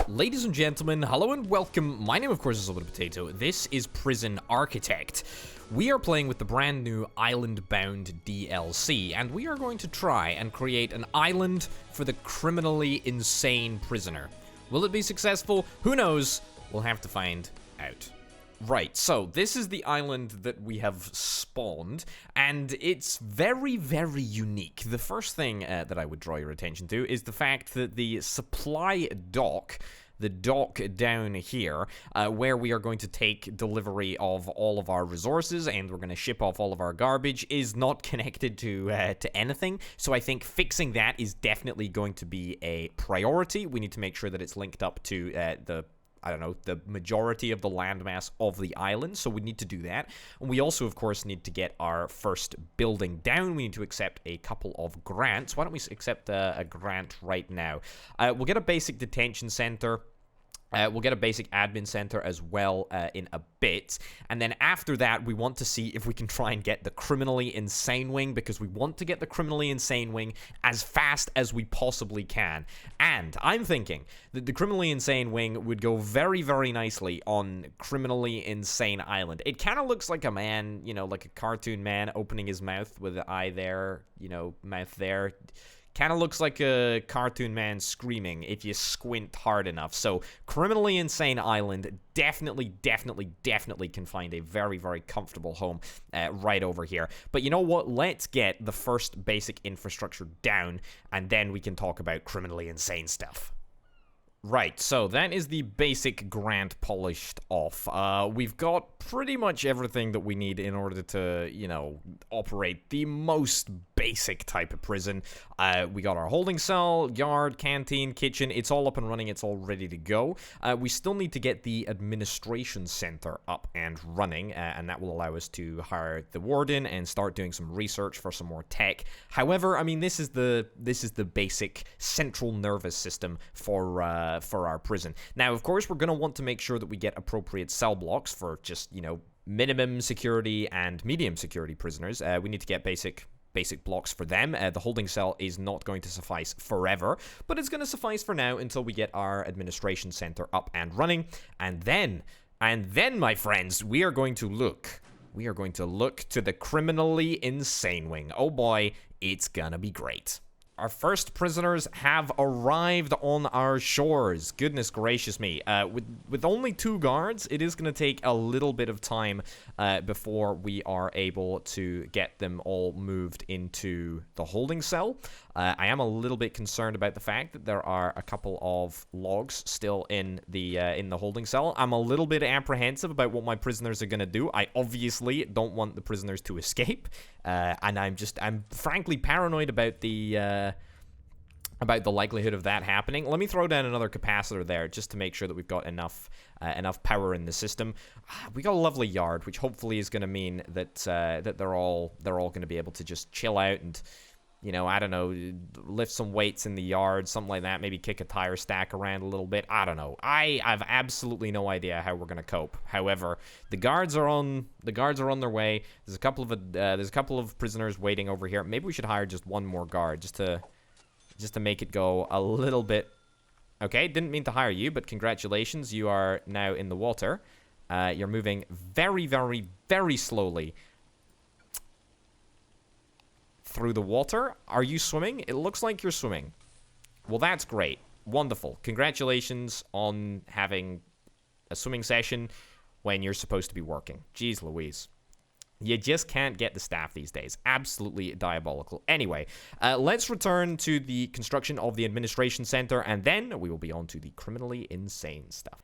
Ladies and gentlemen, hello and welcome. My name, of course, is Little Potato. This is Prison Architect. We are playing with the brand new Island-bound DLC, and we are going to try and create an island for the criminally insane prisoner. Will it be successful? Who knows? We'll have to find out. Right, so this is the island that we have spawned, and it's very, very unique. The first thing that I would draw your attention to is the fact that the supply dock, the dock down here, where we are going to take delivery of all of our resources and we're going to ship off all of our garbage, is not connected to anything. So I think fixing that is definitely going to be a priority. We need to make sure that it's linked up to the majority of the landmass of the island, so we need to do that. And we also, of course, need to get our first building down. We need to accept a couple of grants. Why don't we accept a grant right now? We'll get a basic detention center. We'll get a basic admin center as well in a bit. And then after that, we want to see if we can try and get the criminally insane wing, because we want to get the criminally insane wing as fast as we possibly can. And I'm thinking that the criminally insane wing would go very, very nicely on Criminally Insane Island. It kind of looks like a man, you know, like a cartoon man opening his mouth with an eye there, you know, mouth there. Kind of looks like a cartoon man screaming if you squint hard enough. So, Criminally Insane Island definitely can find a very, very comfortable home right over here. But you know what? Let's get the first basic infrastructure down, and then we can talk about criminally insane stuff. Right, so that is the basic grant polished off. We've got pretty much everything that we need in order to, you know, operate the most basic type of prison. We got our holding cell, yard, canteen, kitchen. It's all up and running. It's all ready to go. We still need to get the administration center up and running, and that will allow us to hire the warden and start doing some research for some more tech. However, I mean, this is the basic central nervous system for our prison. Now, of course, we're going to want to make sure that we get appropriate cell blocks for just, you know, minimum security and medium security prisoners. We need to get basic blocks for them. The holding cell is not going to suffice forever, but it's going to suffice for now until we get our administration center up and running. And then, my friends, we are going to look to the criminally insane wing. Oh boy, it's gonna be great. Our first prisoners have arrived on our shores. Goodness gracious me. With only 2 guards, it is going to take a little bit of time before we are able to get them all moved into the holding cell. I am a little bit concerned about the fact that there are a couple of logs still in the holding cell. I'm a little bit apprehensive about what my prisoners are going to do. I obviously don't want the prisoners to escape, and I'm frankly paranoid about the likelihood of that happening. Let me throw down another capacitor there just to make sure that we've got enough power in the system. We got a lovely yard, which hopefully is going to mean that that they're all going to be able to just chill out and, you know, I don't know, lift some weights in the yard, something like that. Maybe kick a tire stack around a little bit. I don't know. I have absolutely no idea how we're gonna cope. However, the guards are on their way. There's a couple of prisoners waiting over here. Maybe we should hire just one more guard just to make it go a little bit. Okay, didn't mean to hire you, but congratulations, you are now in the water. You're moving very, very, very slowly through the water. Are you swimming? It looks like you're swimming. Well, that's great. Wonderful. Congratulations on having a swimming session when you're supposed to be working. Jeez Louise. You just can't get the staff these days. Absolutely diabolical. Anyway, let's return to the construction of the administration center, and then we will be on to the criminally insane stuff.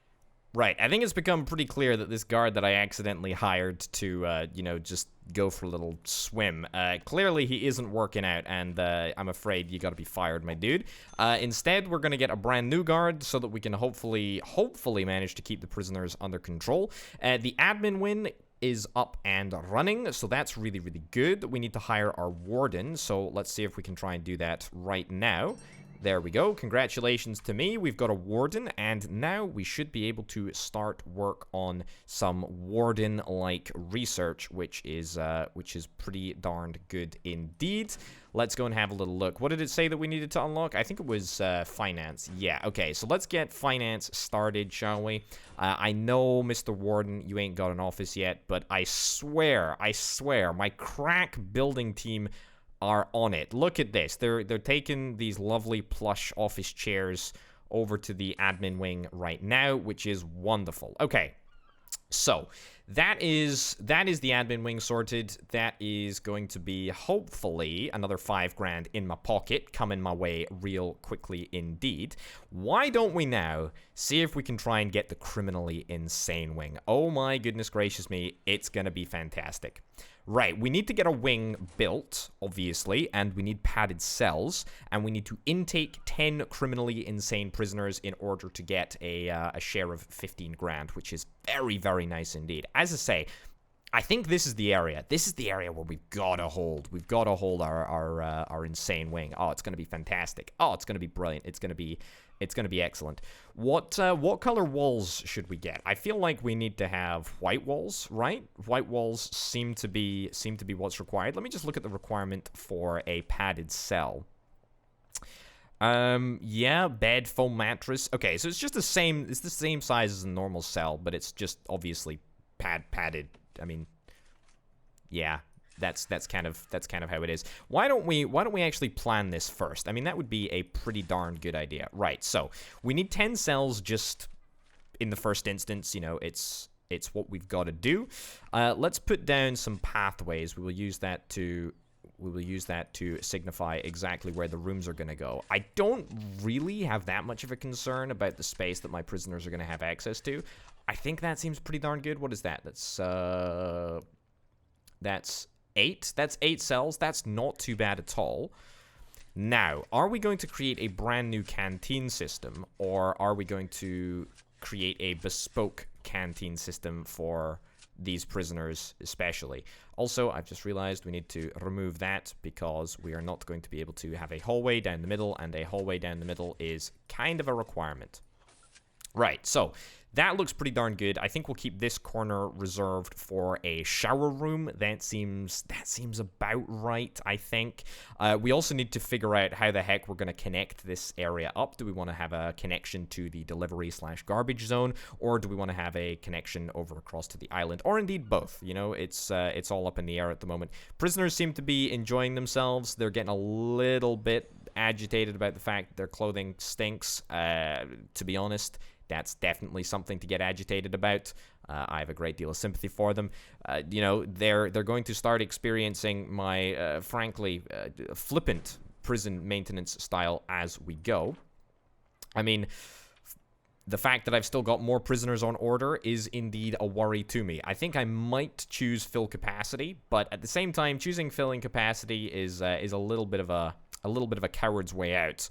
Right, I think it's become pretty clear that this guard that I accidentally hired to, you know, just go for a little swim, clearly he isn't working out, and I'm afraid you gotta be fired, my dude. Instead, we're gonna get a brand new guard so that we can hopefully manage to keep the prisoners under control. The admin win is up and running, so that's really, really good. We need to hire our warden, so let's see if we can try and do that right now. There we go. Congratulations to me. We've got a warden, and now we should be able to start work on some warden-like research, which is pretty darned good indeed. Let's go and have a little look. What did it say that we needed to unlock? I think it was finance. Yeah, okay, so let's get finance started, shall we? I know, Mr. Warden, you ain't got an office yet, but I swear, my crack building team are on it. Look at this. They're taking these lovely plush office chairs over to the admin wing right now, which is wonderful. Okay. So, that is the admin wing sorted. That is going to be, hopefully, another 5 grand in my pocket, coming my way real quickly indeed. Why don't we now see if we can try and get the criminally insane wing? Oh my goodness gracious me, it's gonna be fantastic. Right, we need to get a wing built, obviously, and we need padded cells, and we need to intake 10 criminally insane prisoners in order to get a share of 15 grand, which is very, very nice indeed. As I say, I think this is the area. This is the area where we've got to hold. We've got to hold our insane wing. Oh, it's going to be fantastic. Oh, it's going to be brilliant. It's going to be excellent. What color walls should we get? I feel like we need to have white walls, right? White walls seem to be what's required. Let me just look at the requirement for a padded cell. Yeah, bed, foam mattress. Okay, so it's just the same. It's the same size as a normal cell, but it's just obviously padded. I mean, yeah. That's kind of how it is. Why don't we actually plan this first? I mean, that would be a pretty darn good idea. Right. So, we need 10 cells just in the first instance, you know, it's what we've got to do. Let's put down some pathways. We will use that to signify exactly where the rooms are going to go. I don't really have that much of a concern about the space that my prisoners are going to have access to. I think that seems pretty darn good. What is that? That's 8. That's 8 cells. That's not too bad at all. Now, are we going to create a brand new canteen system, or are we going to create a bespoke canteen system for these prisoners especially? Also, I've just realized we need to remove that because we are not going to be able to have a hallway down the middle, and a hallway down the middle is kind of a requirement. Right, so that looks pretty darn good. I think we'll keep this corner reserved for a shower room. That seems about right, I think. We also need to figure out how the heck we're going to connect this area up. Do we want to have a connection to the delivery/garbage zone, or do we want to have a connection over across to the island, or indeed both? You know, it's all up in the air at the moment. Prisoners seem to be enjoying themselves. They're getting a little bit agitated about the fact that their clothing stinks. To be honest, that's definitely something to get agitated about. I have a great deal of sympathy for them. You know, they're going to start experiencing my, frankly, flippant prison maintenance style as we go. I mean, the fact that I've still got more prisoners on order is indeed a worry to me. I think I might choose fill capacity, but at the same time, choosing filling capacity is a little bit of a coward's way out.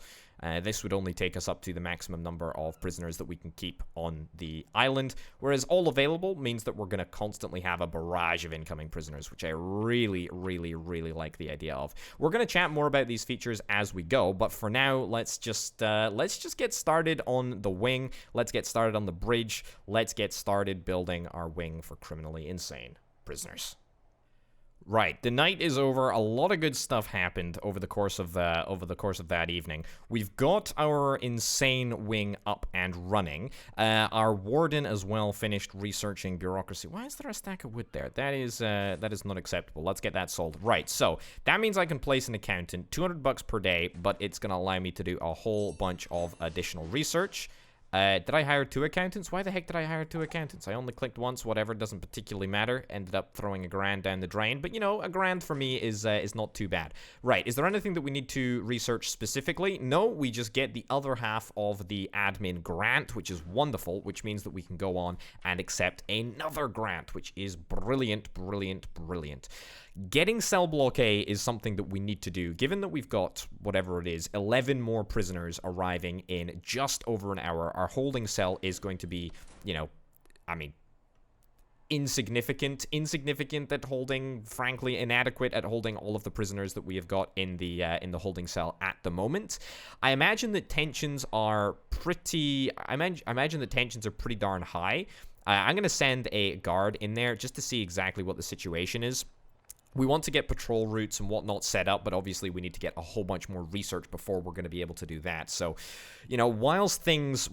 This would only take us up to the maximum number of prisoners that we can keep on the island, whereas all available means that we're going to constantly have a barrage of incoming prisoners, which I really, really, really like the idea of. We're going to chat more about these features as we go, but for now, let's just get started on the wing. Let's get started on the bridge. Let's get started building our wing for criminally insane prisoners. Right, the night is over. A lot of good stuff happened over the course of that evening. We've got our insane wing up and running. Our warden as well finished researching bureaucracy. Why is there a stack of wood there? That is not acceptable. Let's get that sold. Right, so that means I can place an accountant, $200 per day, but it's gonna allow me to do a whole bunch of additional research. Did I hire 2 accountants? Why the heck did I hire 2 accountants? I only clicked once, whatever, doesn't particularly matter. Ended up throwing $1,000 down the drain, but you know, $1,000 for me is not too bad. Right, is there anything that we need to research specifically? No, we just get the other half of the admin grant, which is wonderful, which means that we can go on and accept another grant, which is brilliant, brilliant, brilliant. Getting cell block A is something that we need to do, given that we've got, whatever it is, 11 more prisoners arriving in just over an hour. Our holding cell is going to be, you know, I mean, insignificant at holding, frankly inadequate at holding all of the prisoners that we have got in the holding cell at the moment. I imagine that tensions are pretty, I imagine the tensions are pretty darn high. I'm going to send a guard in there just to see exactly what the situation is. We want to get patrol routes and whatnot set up, but obviously we need to get a whole bunch more research before we're going to be able to do that. So, you know, whilst things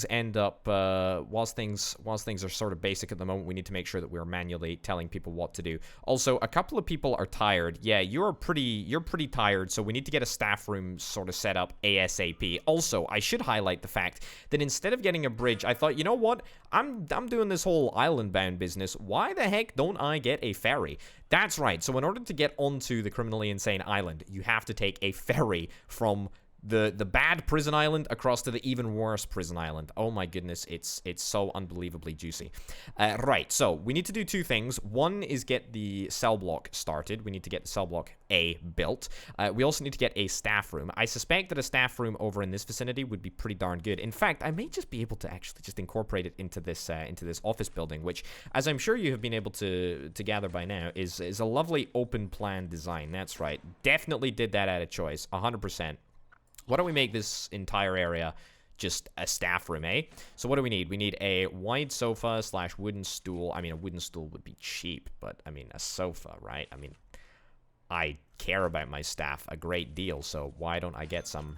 end up, whilst things are sort of basic at the moment, we need to make sure that we're manually telling people what to do. Also, a couple of people are tired. Yeah, you're pretty tired, so we need to get a staff room sort of set up ASAP. Also, I should highlight the fact that instead of getting a bridge, I thought, you know what? I'm doing this whole island-bound business. Why the heck don't I get a ferry? That's right. So in order to get onto the criminally insane island, you have to take a ferry from the bad prison island across to the even worse prison island. Oh my goodness, it's so unbelievably juicy. Right, so we need to do two things. One is get the cell block started. We need to get the cell block A built. We also need to get a staff room. I suspect that a staff room over in this vicinity would be pretty darn good. In fact, I may just be able to actually just incorporate it into this office building, which, as I'm sure you have been able to gather by now, is a lovely open plan design. That's right. Definitely did that at a choice, 100%. Why don't we make this entire area just a staff room, eh? So what do we need? We need a wide sofa / wooden stool. I mean, a wooden stool would be cheap, but, I mean, a sofa, right? I mean, I care about my staff a great deal, so why don't I get some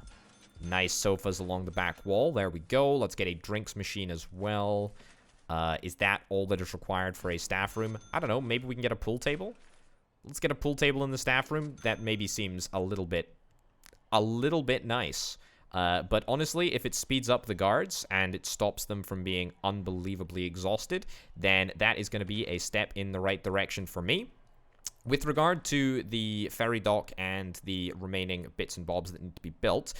nice sofas along the back wall? There we go. Let's get a drinks machine as well. Is that all that is required for a staff room? I don't know. Maybe we can get a pool table? Let's get a pool table in the staff room. That maybe seems a little bit nice. But honestly, if it speeds up the guards and it stops them from being unbelievably exhausted, then that is going to be a step in the right direction for me. With regard to the ferry dock and the remaining bits and bobs that need to be built,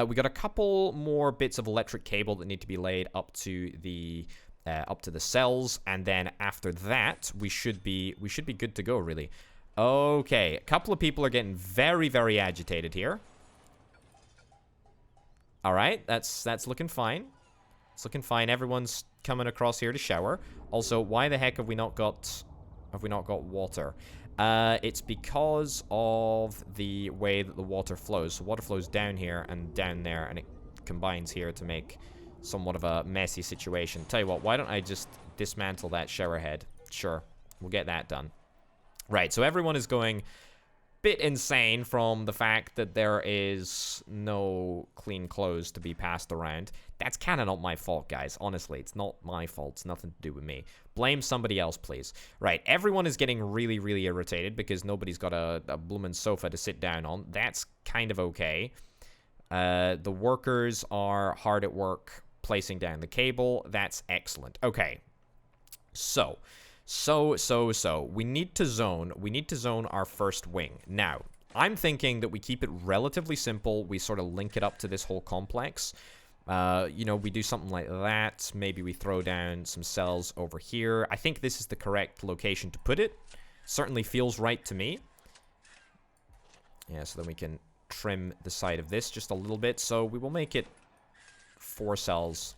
we got a couple more bits of electric cable that need to be laid up to the cells, and then after that, we should be good to go, really. Okay, a couple of people are getting very, very agitated here. All right, that's looking fine. It's looking fine. Everyone's coming across here to shower. Also, why the heck have we not got water? It's because of the way that the water flows. So water flows down here and down there, and it combines here to make somewhat of a messy situation. Tell you what, why don't I just dismantle that shower head? Sure, we'll get that done. Right, so everyone is going bit insane from the fact that there is no clean clothes to be passed around. That's kind of not my fault, guys. Honestly, it's not my fault. It's nothing to do with me. Blame somebody else, please. Right, everyone is getting really, really irritated because nobody's got a bloomin' sofa to sit down on. That's kind of okay. The workers are hard at work placing down the cable. That's excellent. Okay, so we need to zone our first wing. Now, I'm thinking that we keep it relatively simple. We sort of link it up to this whole complex. You know, we do something like that. Maybe we throw down some cells over here. I think this is the correct location to put it. Certainly feels right to me. Yeah, so then we can trim the side of this just a little bit. So we will make it 4 cells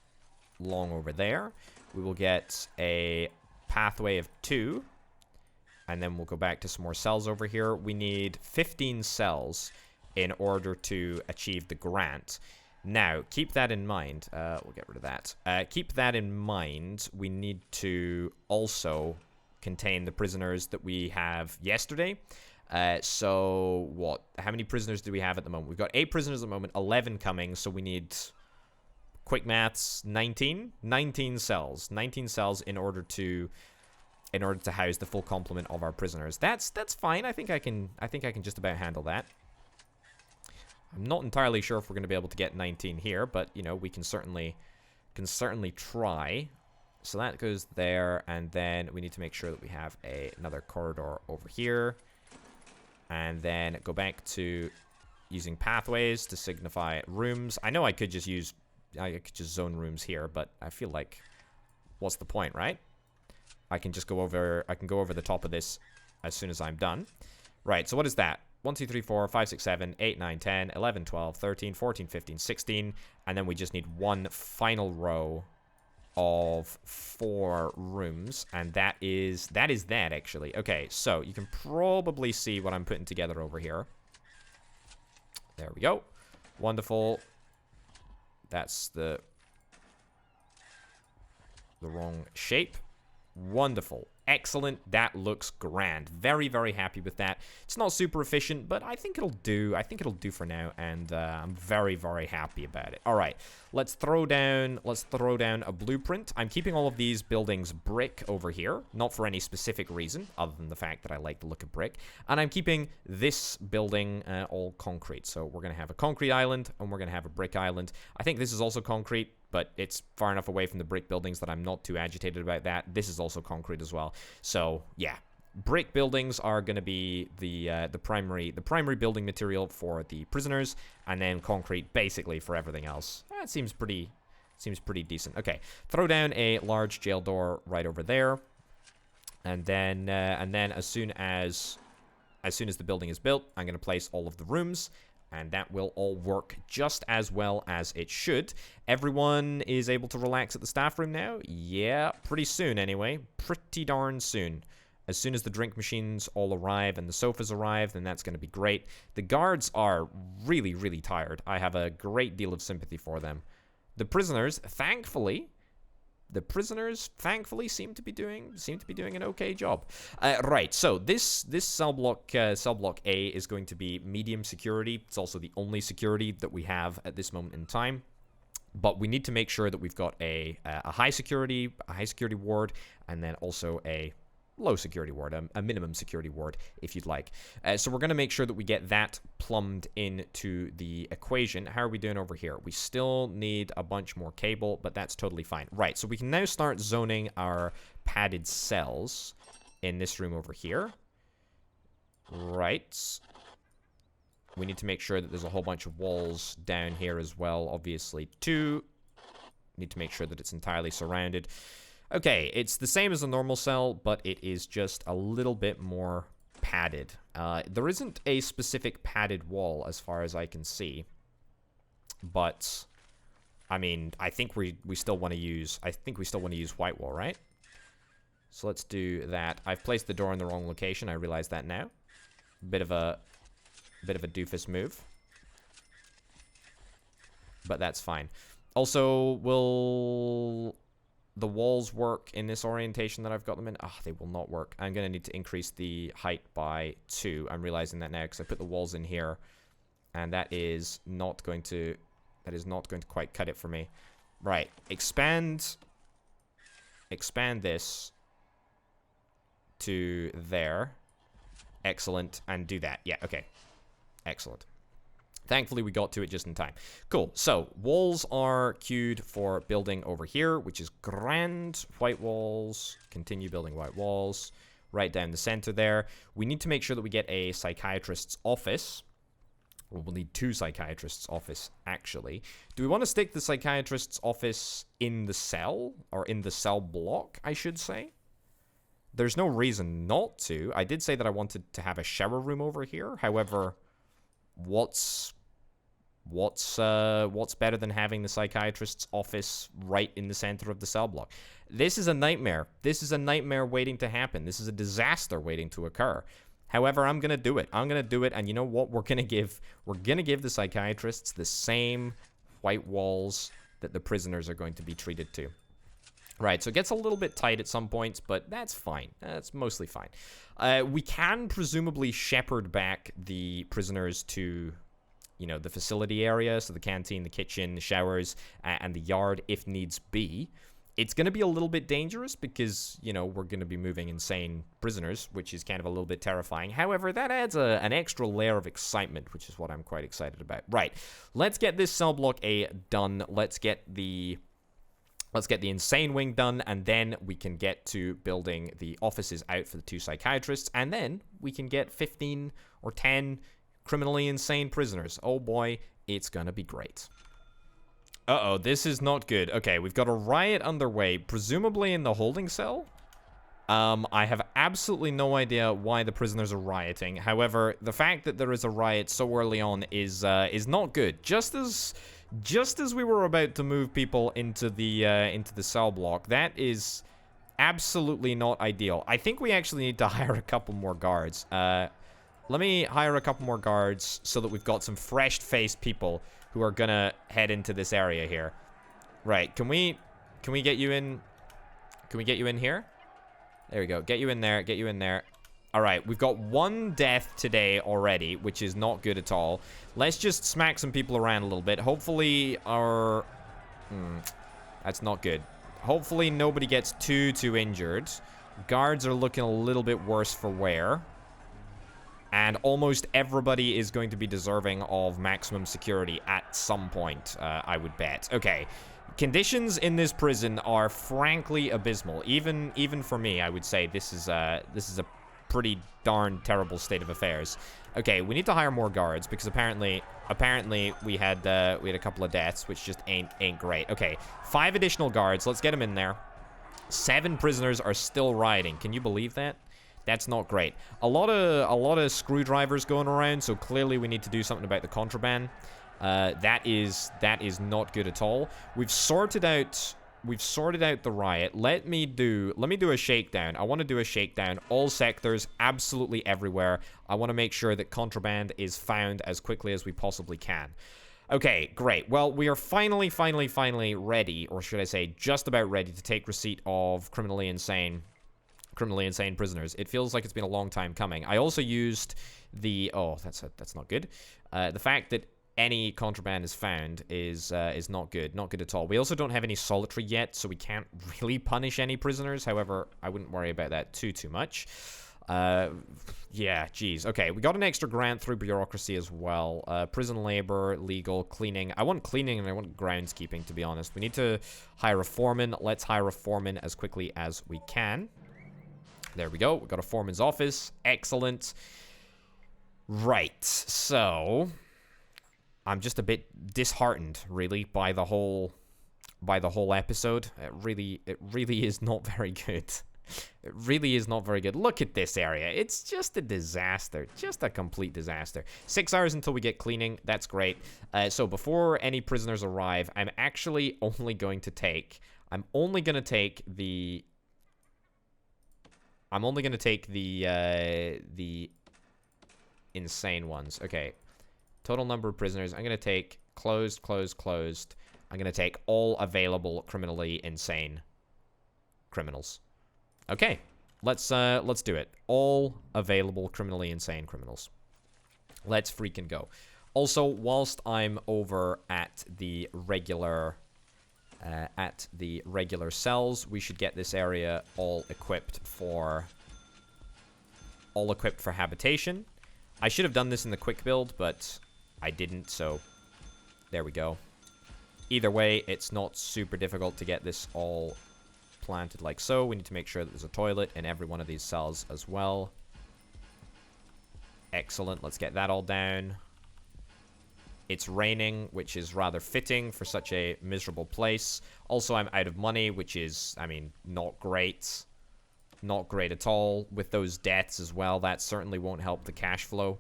long over there. We will get a pathway of 2, and then we'll go back to some more cells over here. We need 15 cells in order to achieve the grant. Now, keep that in mind. We'll get rid of that. Keep that in mind. We need to also contain the prisoners that we have yesterday. So, what? How many prisoners do we have at the moment? We've got 8 prisoners at the moment, 11 coming, so we need, quick maths, 19 cells. 19 cells in order to house the full complement of our prisoners. That's fine. I think I can just about handle that. I'm not entirely sure if we're going to be able to get 19 here, but you know, we can certainly try. So that goes there, and then we need to make sure that we have another corridor over here, and then go back to using pathways to signify rooms. I know I could just zone rooms here, but I feel like, what's the point, right? I can go over the top of this as soon as I'm done. Right, so what is that? 1, 2, 3, 4, 5, 6, 7, 8, 9, 10, 11, 12, 13, 14, 15, 16, and then we just need one final row of 4 rooms, and that is that actually. Okay, so you can probably see what I'm putting together over here. There we go. Wonderful. That's the wrong shape. Wonderful. Excellent. That looks grand. Very, very happy with that. It's not super efficient, but I think it'll do. I think it'll do for now, and I'm very, very happy about it. All right, let's throw down a blueprint. I'm keeping all of these buildings brick over here, not for any specific reason other than the fact that I like the look of brick. And I'm keeping this building all concrete. So we're gonna have a concrete island, and we're gonna have a brick island. I think this is also concrete, but it's far enough away from the brick buildings that I'm not too agitated about that. This is also concrete as well. So, yeah. Brick buildings are going to be the primary building material for the prisoners, and then concrete basically for everything else. That seems pretty decent. Okay. Throw down a large jail door right over there. And then as soon as the building is built, I'm going to place all of the rooms. And that will all work just as well as it should. Everyone is able to relax at the staff room now? Yeah, pretty soon anyway. Pretty darn soon. As soon as the drink machines all arrive and the sofas arrive, then that's going to be great. The guards are really, really tired. I have a great deal of sympathy for them. The prisoners, thankfully seem to be doing an okay job. Right, so this cell block A is going to be medium security. It's also the only security that we have at this moment in time. But we need to make sure that we've got a high security ward, and then also a low security ward, a minimum security ward, if you'd like. So we're going to make sure that we get that plumbed into the equation. How are we doing over here? We still need a bunch more cable, but that's totally fine. Right, so we can now start zoning our padded cells in this room over here. Right. We need to make sure that there's a whole bunch of walls down here as well, obviously, too. Need to make sure that it's entirely surrounded. Okay, it's the same as a normal cell, but it is just a little bit more padded. There isn't a specific padded wall as far as I can see. But, I mean, I think we still want to use white wall, right? So let's do that. I've placed the door in the wrong location. I realize that now. Bit of a doofus move. But that's fine. Also, will the walls work in this orientation that I've got them in? Ah, they will not work. I'm going to need to increase the height by 2. I'm realizing that now because I put the walls in here, and that is not going to quite cut it for me. Right. Expand this to there. Excellent. And do that. Yeah, okay. Excellent. Thankfully, we got to it just in time. Cool. So, walls are queued for building over here, which is grand. White walls. Continue building white walls. Right down the center there. We need to make sure that we get a psychiatrist's office. Well, we'll need 2 psychiatrists' office, actually. Do we want to stick the psychiatrist's office in the cell? Or in the cell block, I should say? There's no reason not to. I did say that I wanted to have a shower room over here. However, what's better than having the psychiatrist's office right in the center of the cell block? This is a nightmare. This is a nightmare waiting to happen. This is a disaster waiting to occur. However, I'm gonna do it. And you know what? We're gonna give the psychiatrists the same white walls that the prisoners are going to be treated to. Right, so it gets a little bit tight at some points, but that's fine. That's mostly fine. We can presumably shepherd back the prisoners to, you know, the facility area, so the canteen, the kitchen, the showers, and the yard if needs be. It's going to be a little bit dangerous because, you know, we're going to be moving insane prisoners, which is kind of a little bit terrifying. However, that adds an extra layer of excitement, which is what I'm quite excited about. Right, let's get this cell block A done. Let's get the insane wing done, and then we can get to building the offices out for the 2 psychiatrists, and then we can get 15 or 10 criminally insane prisoners. Oh boy, it's gonna be great. Uh-oh, this is not good. Okay, we've got a riot underway, presumably in the holding cell. I have absolutely no idea why the prisoners are rioting. However, the fact that there is a riot so early on is not good. Just as just as we were about to move people into the cell block. That is absolutely not ideal. I think we actually need to hire a couple more guards. Let me hire a couple more guards so that we've got some fresh-faced people who are gonna head into this area here. Right, can we get you in? Can we get you in here? There we go. Get you in there. Get you in there. All right, we've got one death today already, which is not good at all. Let's just smack some people around a little bit. Hopefully our... that's not good. Hopefully nobody gets too injured. Guards are looking a little bit worse for wear. And almost everybody is going to be deserving of maximum security at some point, I would bet. Okay. Conditions in this prison are frankly abysmal. Even for me, I would say this is a pretty darn terrible state of affairs. Okay, we need to hire more guards because apparently we had a couple of deaths, which just ain't great. Okay, 5 additional guards. Let's get them in there. 7 prisoners are still rioting. Can you believe that? That's not great. A lot of screwdrivers going around, so clearly we need to do something about the contraband. That is not good at all. We've sorted out the riot. Let me do a shakedown. I want to do a shakedown. All sectors, absolutely everywhere. I want to make sure that contraband is found as quickly as we possibly can. Okay, great. Well, we are finally ready, or should I say just about ready to take receipt of criminally insane prisoners. It feels like it's been a long time coming. I also used the... Oh, that's not good. The fact that any contraband is found is not good. Not good at all. We also don't have any solitary yet, so we can't really punish any prisoners. However, I wouldn't worry about that too much. Yeah, geez. Okay, we got an extra grant through bureaucracy as well. Prison labor, legal, cleaning. I want cleaning and I want groundskeeping, to be honest. We need to hire a foreman. Let's hire a foreman as quickly as we can. There we go. We got a foreman's office. Excellent. Right. So I'm just a bit disheartened, really, by the whole episode. It really is not very good. It really is not very good. Look at this area. It's just a disaster. Just a complete disaster. 6 hours until we get cleaning. That's great. So before any prisoners arrive, I'm only going to take the insane ones. Okay. Total number of prisoners. I'm going to take closed. I'm going to take all available criminally insane criminals. Okay. Let's do it. All available criminally insane criminals. Let's freaking go. Also, whilst I'm over at the regular cells, we should get this area all equipped for habitation. I should have done this in the quick build, but I didn't, so there we go. Either way, it's not super difficult to get this all planted like so. We need to make sure that there's a toilet in every one of these cells as well. Excellent. Let's get that all down. It's raining, which is rather fitting for such a miserable place. Also, I'm out of money, which is, I mean, not great. Not great at all. With those deaths as well, that certainly won't help the cash flow.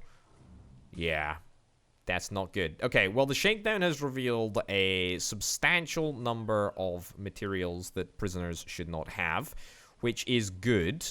Yeah, that's not good. Okay, well, the shakedown has revealed a substantial number of materials that prisoners should not have, which is good.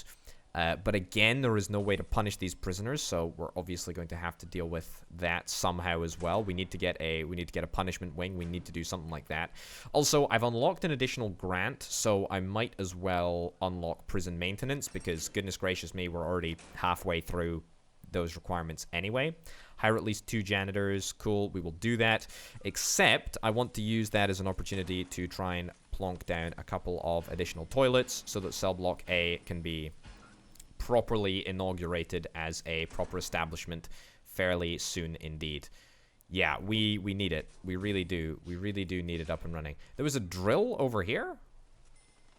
But again, there is no way to punish these prisoners, so we're obviously going to have to deal with that somehow as well. We need to get a punishment wing. We need to do something like that. Also, I've unlocked an additional grant, so I might as well unlock prison maintenance because, goodness gracious me, we're already halfway through those requirements anyway. Hire at least 2 janitors. Cool, we will do that. Except, I want to use that as an opportunity to try and plonk down a couple of additional toilets so that cell block A can be properly inaugurated as a proper establishment fairly soon indeed. Yeah, we need it. We really do. We really do need it up and running. There was a drill over here?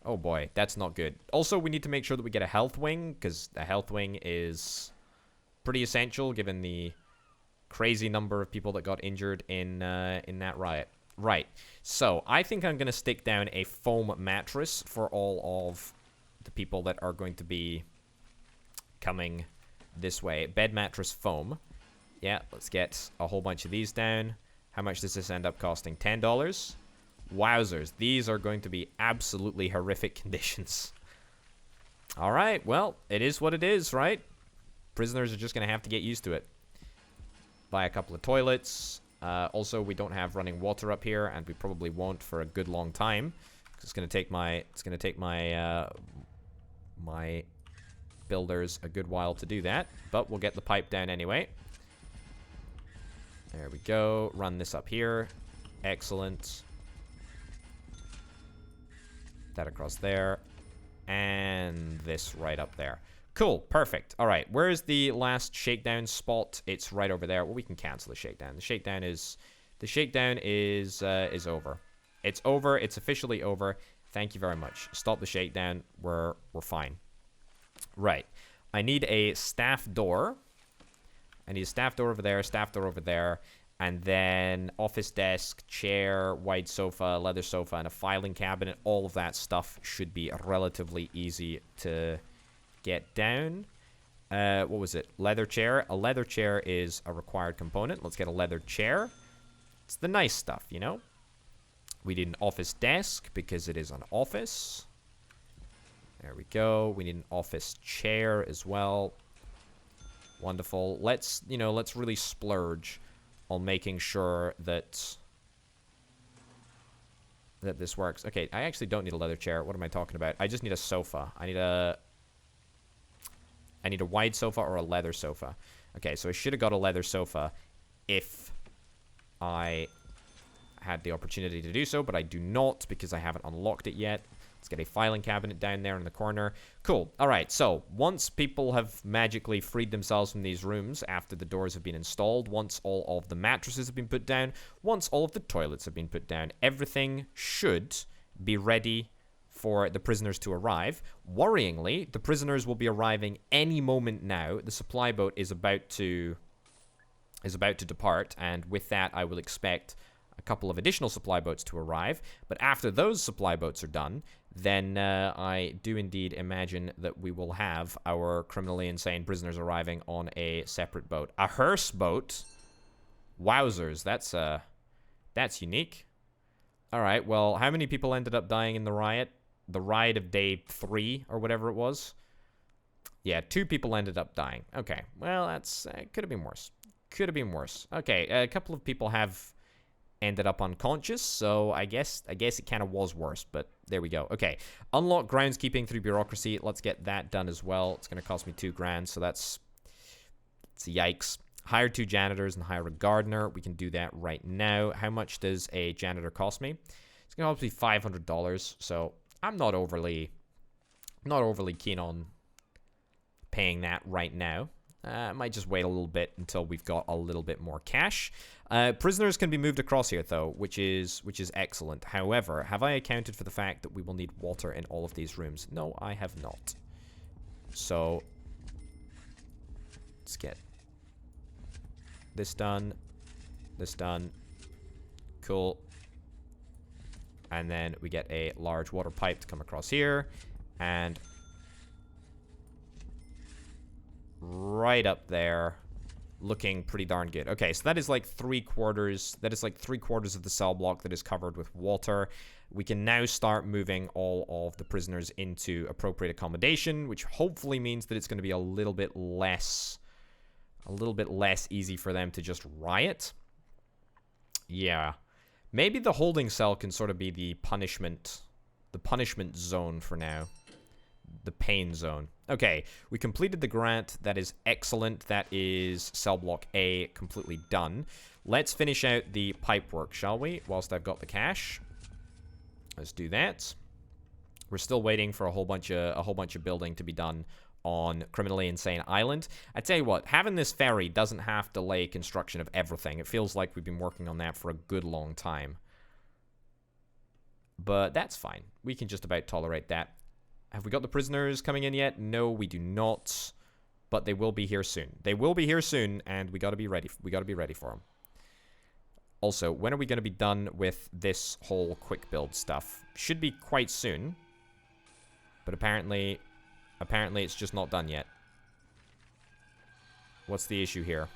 Oh boy, that's not good. Also, we need to make sure that we get a health wing, because a health wing is pretty essential given the crazy number of people that got injured in that riot. Right, so I think I'm going to stick down a foam mattress for all of the people that are going to be coming this way. Bed mattress foam. Yeah, let's get a whole bunch of these down. How much does this end up costing? $10? Wowzers. These are going to be absolutely horrific conditions. Alright, well, it is what it is, right? Prisoners are just going to have to get used to it. Buy a couple of toilets. Also, we don't have running water up here, and we probably won't for a good long time. It's going to take my my builders a good while to do that, but we'll get the pipe down anyway. There we go. Run this up here. Excellent. That across there. And this right up there. Cool. Perfect. All right. Where's the last shakedown spot? It's right over there. Well, we can cancel the shakedown. The shakedown is over. It's over. It's officially over. Thank you very much. Stop the shakedown. We're fine. Right. I need a staff door. I need a staff door over there, and then office desk, chair, wide sofa, leather sofa, and a filing cabinet. All of that stuff should be relatively easy to get down. What was it? Leather chair. A leather chair is a required component. Let's get a leather chair. It's the nice stuff, you know? We need an office desk because it is an office. There we go. We need an office chair as well. Wonderful. Let's really splurge on making sure that this works. Okay, I actually don't need a leather chair. What am I talking about? I just need a sofa. I need a wide sofa or a leather sofa. Okay, so I should have got a leather sofa if I had the opportunity to do so, but I do not because I haven't unlocked it yet. Let's get a filing cabinet down there in the corner. Cool. All right, so once people have magically freed themselves from these rooms after the doors have been installed, once all of the mattresses have been put down, once all of the toilets have been put down, everything should be ready for the prisoners to arrive. Worryingly, the prisoners will be arriving any moment now. The supply boat is about to depart, and with that, I will expect a couple of additional supply boats to arrive. But after those supply boats are done, then I do indeed imagine that we will have our criminally insane prisoners arriving on a separate boat. A hearse boat? Wowzers, that's unique. Alright, well, how many people ended up dying in the riot? The riot of day 3, or whatever it was? Yeah, 2 people ended up dying. Okay, well, that's could have been worse. Could have been worse. Okay, a couple of people have ended up unconscious, so I guess it kind of was worse, but there we go. Okay, unlock groundskeeping through bureaucracy. Let's get that done as well. It's going to cost me $2,000, so it's yikes. Hire 2 janitors and hire a gardener. We can do that right now. How much does a janitor cost me? It's going to cost me $500, so I'm not overly keen on paying that right now. I might just wait a little bit until we've got a little bit more cash. Prisoners can be moved across here, though, which is excellent. However, have I accounted for the fact that we will need water in all of these rooms? No, I have not. So, let's get this done. This done. Cool. And then we get a large water pipe to come across here. And right up there, looking pretty darn good. Okay, so that is like 3/4. That is like 3/4 of the cell block that is covered with water. We can now start moving all of the prisoners into appropriate accommodation, which hopefully means that it's going to be a little bit less easy for them to just riot. Yeah, maybe the holding cell can sort of be the punishment zone for now. The pain zone. Okay, we completed the grant. That is excellent. That is cell block A completely done. Let's finish out the pipe work, shall we? Whilst I've got the cash. Let's do that. We're still waiting for a whole bunch of building to be done on Criminally Insane Island. I tell you what, having this ferry doesn't have to delay construction of everything. It feels like we've been working on that for a good long time. But that's fine. We can just about tolerate that. Have we got the prisoners coming in yet? No, we do not. But they will be here soon. They will be here soon, and we gotta be ready. We gotta be ready for them. Also, when are we gonna be done with this whole quick build stuff? Should be quite soon. But apparently it's just not done yet. What's the issue here?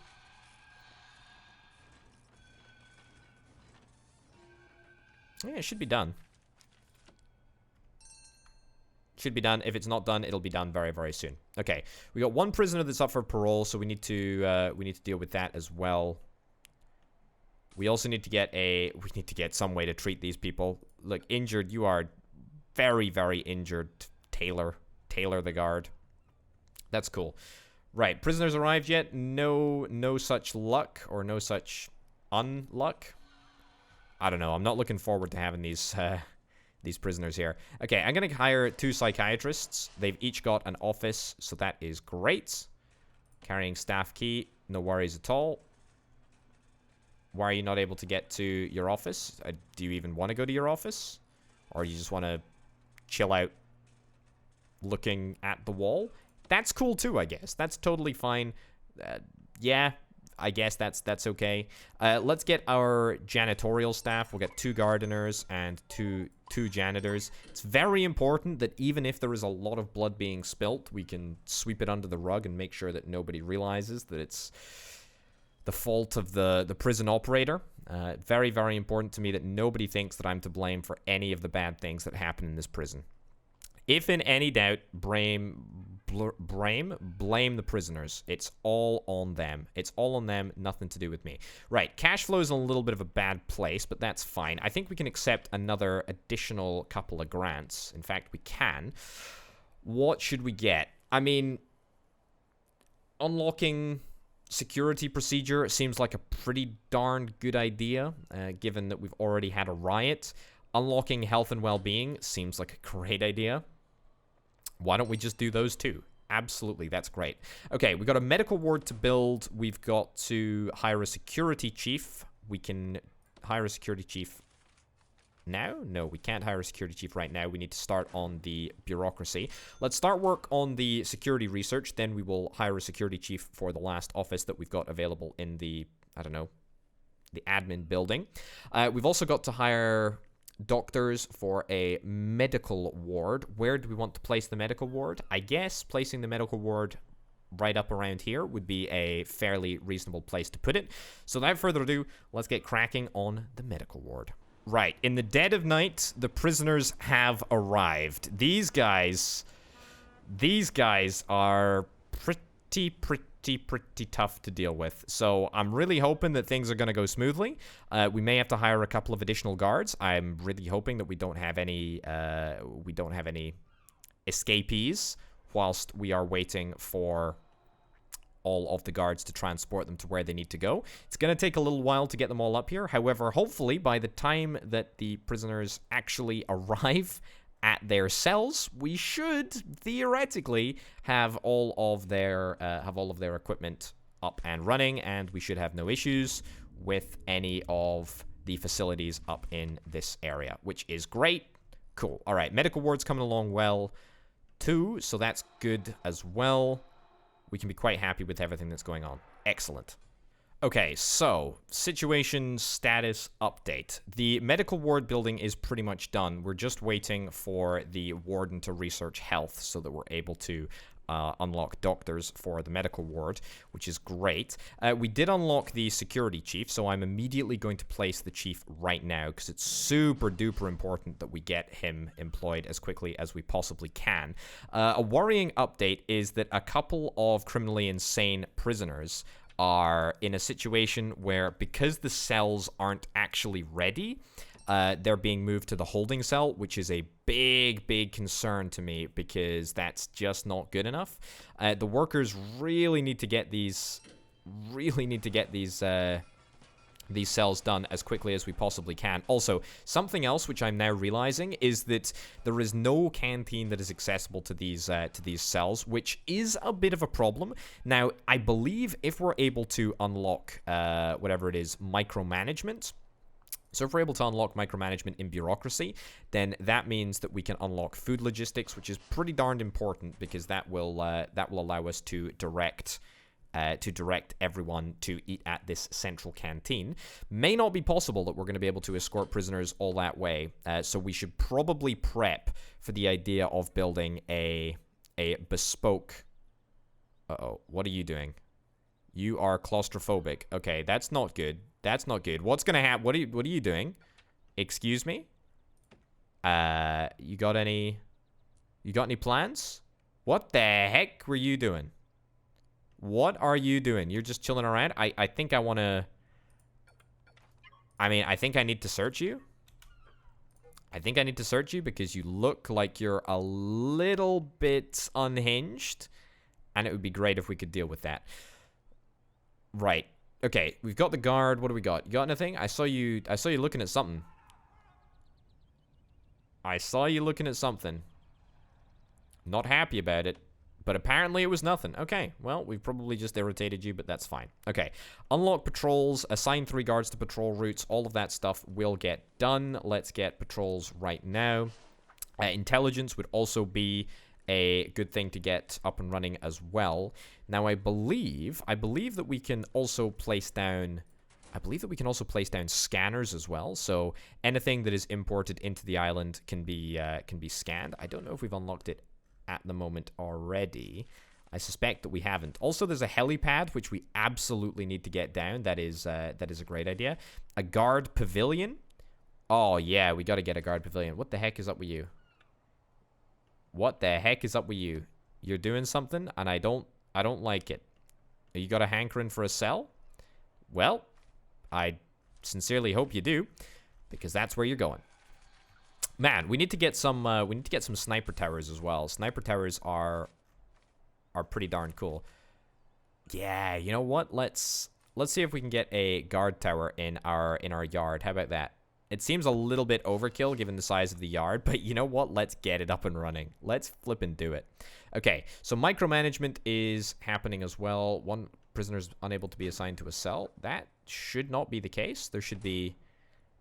Yeah, it should be done. Should be done. If it's not done, it'll be done very, very soon. Okay, we got one prisoner that's up for parole, so we need to deal with that as well. We also need to get some way to treat these people. Look, injured, you are very, very injured. Taylor the guard. That's cool. Right, prisoners arrived yet? No such luck or no such unluck. I don't know. I'm not looking forward to having these prisoners here. Okay, I'm gonna hire 2 psychiatrists. They've each got an office, so that is great. Carrying staff key, no worries at all. Why are you not able to get to your office? Do you even want to go to your office? Or you just want to chill out looking at the wall? That's cool too, I guess. That's totally fine. Yeah, I guess that's okay. Let's get our janitorial staff. We'll get 2 gardeners and two janitors. It's very important that even if there is a lot of blood being spilt, we can sweep it under the rug and make sure that nobody realizes that it's the fault of the prison operator. Very, very important to me that nobody thinks that I'm to blame for any of the bad things that happen in this prison. If in any doubt, blame the prisoners. It's all on them. It's all on them, nothing to do with me. Right, cash flow is in a little bit of a bad place, but that's fine. I think we can accept another additional couple of grants. In fact, we can. What should we get? I mean, unlocking security procedure seems like a pretty darn good idea, given that we've already had a riot. Unlocking health and well-being seems like a great idea. Why don't we just do those 2? Absolutely, that's great. Okay, we've got a medical ward to build. We've got to hire a security chief. We can hire a security chief now? No, we can't hire a security chief right now. We need to start on the bureaucracy. Let's start work on the security research. Then we will hire a security chief for the last office that we've got available in the, I don't know, the admin building. We've also got to hire doctors for a medical ward. Where do we want to place the medical ward? I guess placing the medical ward right up around here would be a fairly reasonable place to put it. So without further ado, let's get cracking on the medical ward. Right, in the dead of night, the prisoners have arrived. These guys are pretty tough to deal with. So I'm really hoping that things are going to go smoothly. We may have to hire a couple of additional guards. I'm really hoping that we don't have any escapees whilst we are waiting for all of the guards to transport them to where they need to go. It's going to take a little while to get them all up here. However, hopefully by the time that the prisoners actually arrive at their cells, we should theoretically have all of their equipment up and running, and we should have no issues with any of the facilities up in this area, which is great. Cool. All right, medical ward's coming along well too, so that's good as well. We can be quite happy with everything that's going on. Excellent. Okay, so situation status update. The medical ward building is pretty much done. We're just waiting for the warden to research health so that we're able to unlock doctors for the medical ward, which is great. We did unlock the security chief, so I'm immediately going to place the chief right now because it's super duper important that we get him employed as quickly as we possibly can. A worrying update is that a couple of criminally insane prisoners are in a situation where, because the cells aren't actually ready, they're being moved to the holding cell, which is a big concern to me because that's just not good enough. The workers really need to get these cells done as quickly as we possibly can. Also, something else which I'm now realizing is that there is no canteen that is accessible to these cells, which is a bit of a problem. Now, I believe if we're able to unlock whatever it is, micromanagement. So if we're able to unlock micromanagement in bureaucracy, then that means that we can unlock food logistics, which is pretty darned important because that will allow us to direct everyone to eat at this central canteen. May not be possible that we're going to be able to escort prisoners all that way, so we should probably prep for the idea of building a bespoke... Uh-oh, what are you doing? You are claustrophobic. Okay, that's not good. That's not good. What's going to happen? What are you doing? Excuse me? You got any plans? What the heck were you doing? What are you doing? You're just chilling around? I think I want to... I mean, I think I need to search you. I think I need to search you because you look like you're a little bit unhinged. And it would be great if we could deal with that. Right. Okay, we've got the guard. What do we got? You got anything? I saw you looking at something. I saw you looking at something. Not happy about it. But apparently it was nothing. Okay, well, we've probably just irritated you, but that's fine. Okay, unlock patrols, assign 3 guards to patrol routes. All of that stuff will get done. Let's get patrols right now. Intelligence would also be a good thing to get up and running as well. Now, I believe that we can also place down... I believe that we can also place down scanners as well. So anything that is imported into the island can be scanned. I don't know if we've unlocked it at the moment already. I suspect that we haven't. Also, there's a helipad which we absolutely need to get down. That is a great idea. A guard pavilion. Oh yeah, we got to get a guard pavilion. What the heck is up with you? What the heck is up with you? You're doing something, and I don't like it. You got a hankering for a cell? Well, I sincerely hope you do, because that's where you're going. Man, we need to get some sniper towers as well. Sniper towers are pretty darn cool. Yeah, you know what? Let's see if we can get a guard tower in our yard. How about that? It seems a little bit overkill given the size of the yard, but you know what? Let's get it up and running. Let's flip and do it. Okay, so micromanagement is happening as well. One prisoner is unable to be assigned to a cell. That should not be the case. There should be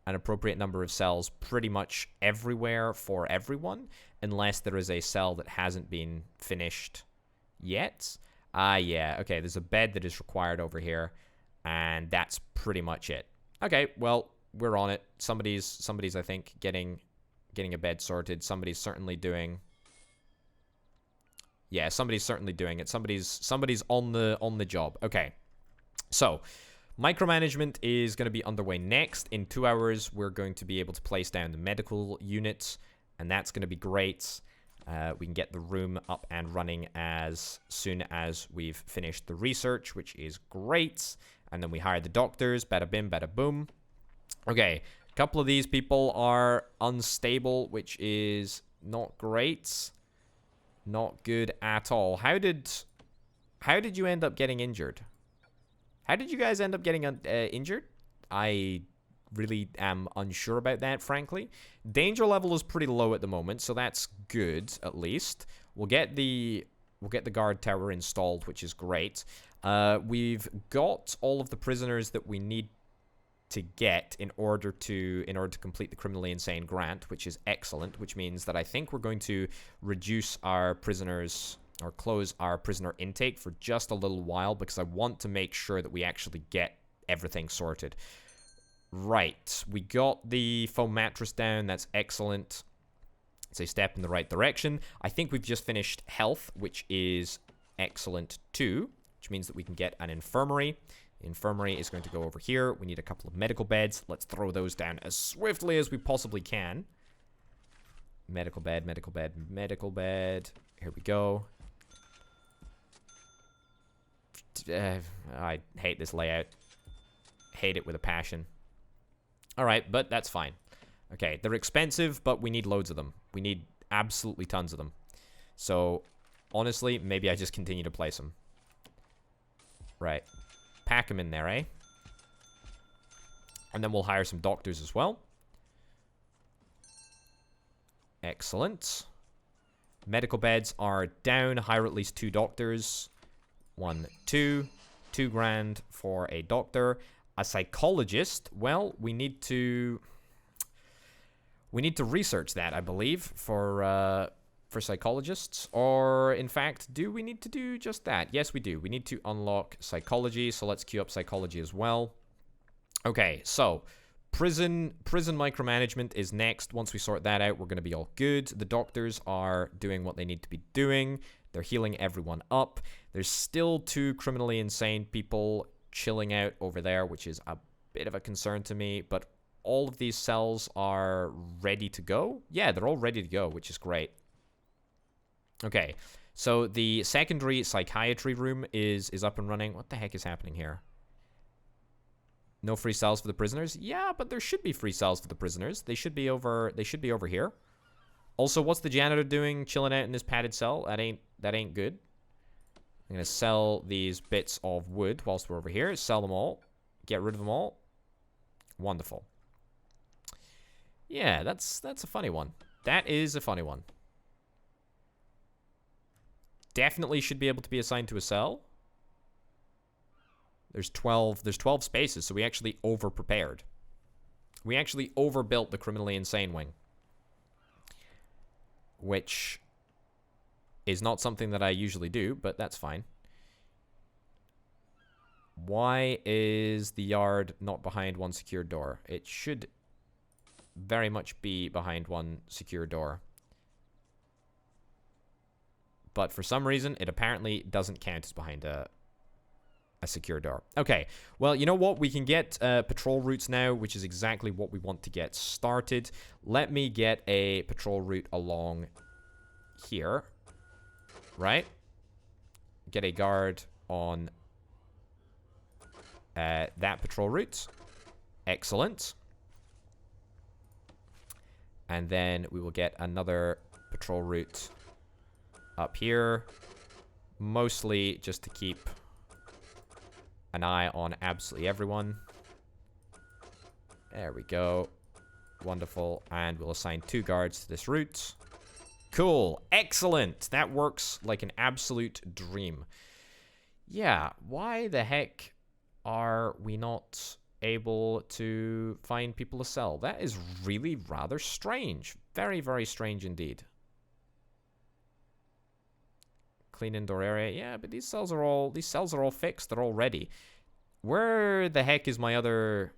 an appropriate number of cells pretty much everywhere for everyone, unless there is a cell that hasn't been finished yet. Yeah, okay, there's a bed that is required over here, and that's pretty much it. Okay, well, we're on it. Somebody's I think getting a bed sorted. Somebody's certainly doing... Yeah, somebody's certainly doing it. Somebody's on the job. Okay. So, micromanagement is going to be underway next. In 2 hours, we're going to be able to place down the medical unit, and that's going to be great. We can get the room up and running as soon as we've finished the research, which is great. And then we hire the doctors. Bada bim, bada boom. Okay, a couple of these people are unstable, which is not great. Not good at all. How did you end up getting injured? How did you guys end up getting injured? I really am unsure about that, frankly. Danger level is pretty low at the moment, so that's good, at least. We'll get the guard tower installed, which is great. We've got all of the prisoners that we need to get in order to complete the criminally insane grant, which is excellent, which means that I think we're going to reduce our prisoners or close our prisoner intake for just a little while, because I want to make sure that we actually get everything sorted. Right, we got the foam mattress down. That's excellent. It's a step in the right direction. I think we've just finished health, which is excellent too, which means that we can get an infirmary. The infirmary is going to go over here. We need a couple of medical beds. Let's throw those down as swiftly as we possibly can. Medical bed, medical bed, medical bed. Here we go. I hate this layout. Hate it with a passion. Alright, but that's fine. Okay, they're expensive, but we need loads of them. We need absolutely tons of them. So, honestly, maybe I just continue to place them. Right. Pack them in there, eh? And then we'll hire some doctors as well. Excellent. Medical beds are down. Hire at least 2 doctors. 1, 2. 2 grand for a doctor. A psychologist, well, we need to research that, I believe, for psychologists. Or, in fact, do we need to do just that? Yes, we do. We need to unlock psychology, so let's queue up psychology as well. Okay, so prison micromanagement is next. Once we sort that out, we're going to be all good. The doctors are doing what they need to be doing. They're healing everyone up. There's still 2 criminally insane people chilling out over there, which is a bit of a concern to me, but all of these cells are ready to go. Yeah, they're all ready to go, which is great. Okay, so the secondary psychiatry room is up and running. What the heck is happening here? No free cells for the prisoners? Yeah, but there should be free cells for the prisoners. They should be over here. Also, what's the janitor doing chilling out in his padded cell? That ain't good. I'm gonna sell these bits of wood whilst we're over here. Sell them all. Get rid of them all. Wonderful. Yeah, that's a funny one. That is a funny one. Definitely should be able to be assigned to a cell. There's 12 spaces, so we actually over-prepared. We actually overbuilt the criminally insane wing. Which is not something that I usually do, but that's fine. Why is the yard not behind one secured door? It should very much be behind one secure door. But for some reason, it apparently doesn't count as behind a secure door. Okay, well, you know what? We can get patrol routes now, which is exactly what we want to get started. Let me get a patrol route along here. Right? Get a guard on that patrol route. Excellent. And then we will get another patrol route up here. Mostly just to keep an eye on absolutely everyone. There we go. Wonderful. And we'll assign 2 guards to this route. Cool. Excellent. That works like an absolute dream. Yeah, why the heck are we not able to find people to sell? That is really rather strange. Very, very strange indeed. Clean indoor area. Yeah, but these cells are all fixed. They're all ready. Where the heck is my other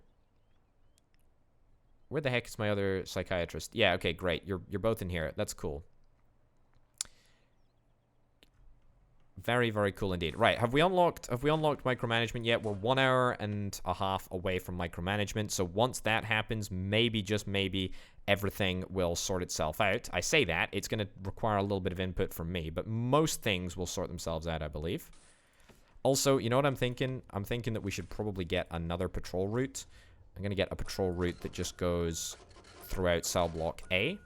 psychiatrist? Yeah, okay, great. You're both in here. That's cool. Very, very cool indeed. Right, have we unlocked micromanagement yet? We're 1 hour and a half away from micromanagement. So once that happens, maybe, just maybe, everything will sort itself out. I say that. It's going to require a little bit of input from me, but most things will sort themselves out, I believe. Also, you know what I'm thinking? I'm thinking that we should probably get another patrol route. I'm going to get a patrol route that just goes throughout cell block A.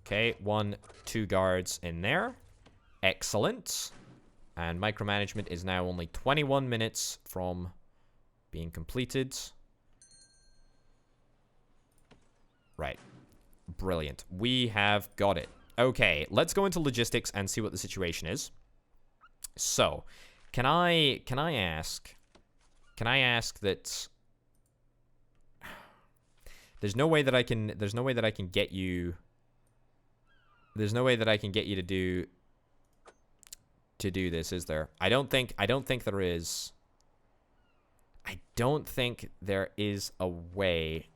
Okay, 1, 2 guards in there. Excellent. And micromanagement is now only 21 minutes from being completed. Right. Brilliant. We have got it. Okay, let's go into logistics and see what the situation is. So, can I ask that there's no way that I can get you to do this, is there? I don't think there is. I don't think there is a way.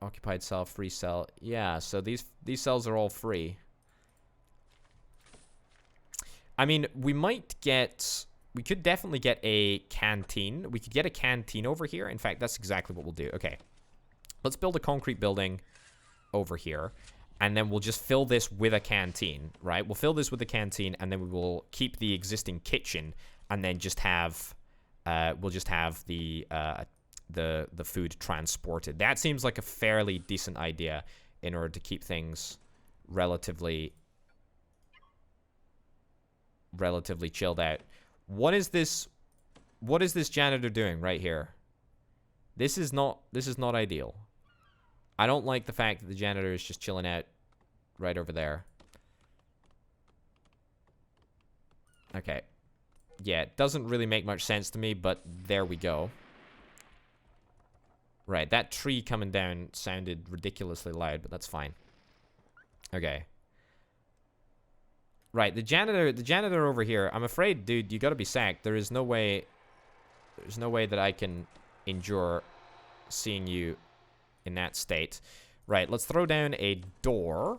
Occupied cell, free cell. Yeah, so these cells are all free. I mean, we could definitely get a canteen. We could get a canteen over here. In fact, that's exactly what we'll do. Okay. Let's build a concrete building over here. And then we'll just fill this with a canteen, right? We'll fill this with a canteen, and then we will keep the existing kitchen, and then just have, we'll just have the food transported. That seems like a fairly decent idea in order to keep things relatively chilled out. What is this janitor doing right here? This is not ideal. I don't like the fact that the janitor is just chilling out right over there. Okay. Yeah, it doesn't really make much sense to me, but there we go. Right, that tree coming down sounded ridiculously loud, but that's fine. Okay. Right, the janitor over here, I'm afraid, dude, you gotta be sacked. There's no way that I can endure seeing you in that state. Right, let's throw down a door.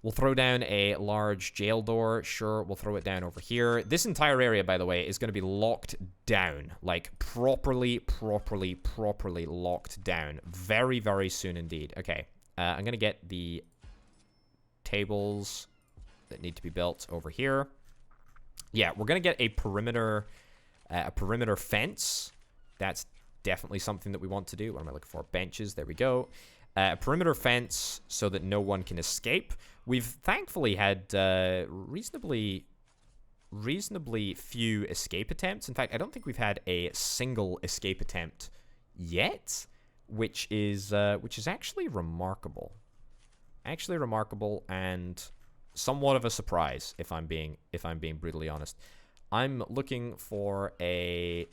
We'll throw down a large jail door. Sure, we'll throw it down over here. This entire area, by the way, is going to be locked down. Like, properly locked down. Very, very soon indeed. Okay, I'm going to get the tables that need to be built over here. Yeah, we're going to get a perimeter fence. That's definitely something that we want to do. What am I looking for? Benches. There we go. A perimeter fence so that no one can escape. We've thankfully had reasonably few escape attempts. In fact, I don't think we've had a single escape attempt yet, which is actually remarkable. Actually remarkable and somewhat of a surprise, if I'm being brutally honest. I'm looking for a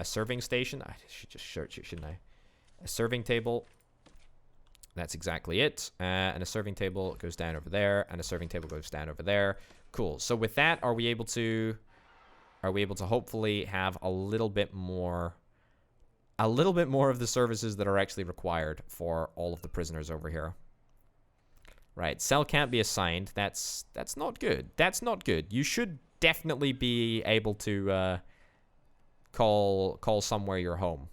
serving station. I should just search it, shouldn't I? A serving table. That's exactly it. And a serving table goes down over there, and a serving table goes down over there. Cool. So with that, are we able to hopefully have a little bit more of the services that are actually required for all of the prisoners over here? Right. Cell can't be assigned. That's not good. That's not good. You should definitely be able to call somewhere your home.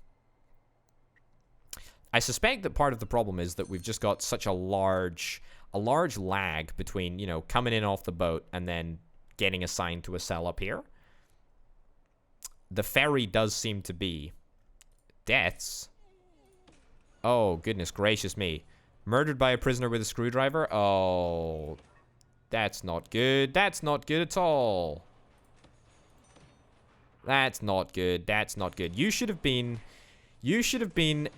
I suspect that part of the problem is that we've just got such a large lag between, you know, coming in off the boat and then getting assigned to a cell up here. The ferry does seem to be deaths. Oh, goodness gracious me. Murdered by a prisoner with a screwdriver? Oh, that's not good. That's not good at all. That's not good. That's not good. You should have been you should have been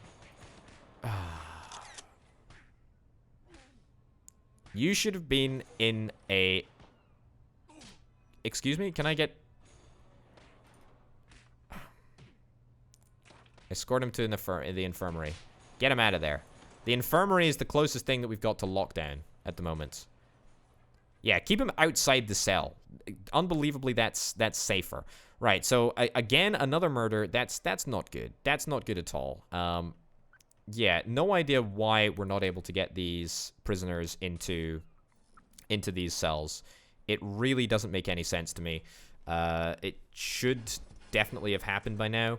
in a... Excuse me? Can I get... Escort him to the infirmary. Get him out of there. The infirmary is the closest thing that we've got to lockdown at the moment. Yeah, keep him outside the cell. Unbelievably, that's safer. Right, so again, another murder. That's not good. That's not good at all. Yeah, no idea why we're not able to get these prisoners into these cells. It really doesn't make any sense to me. It should definitely have happened by now.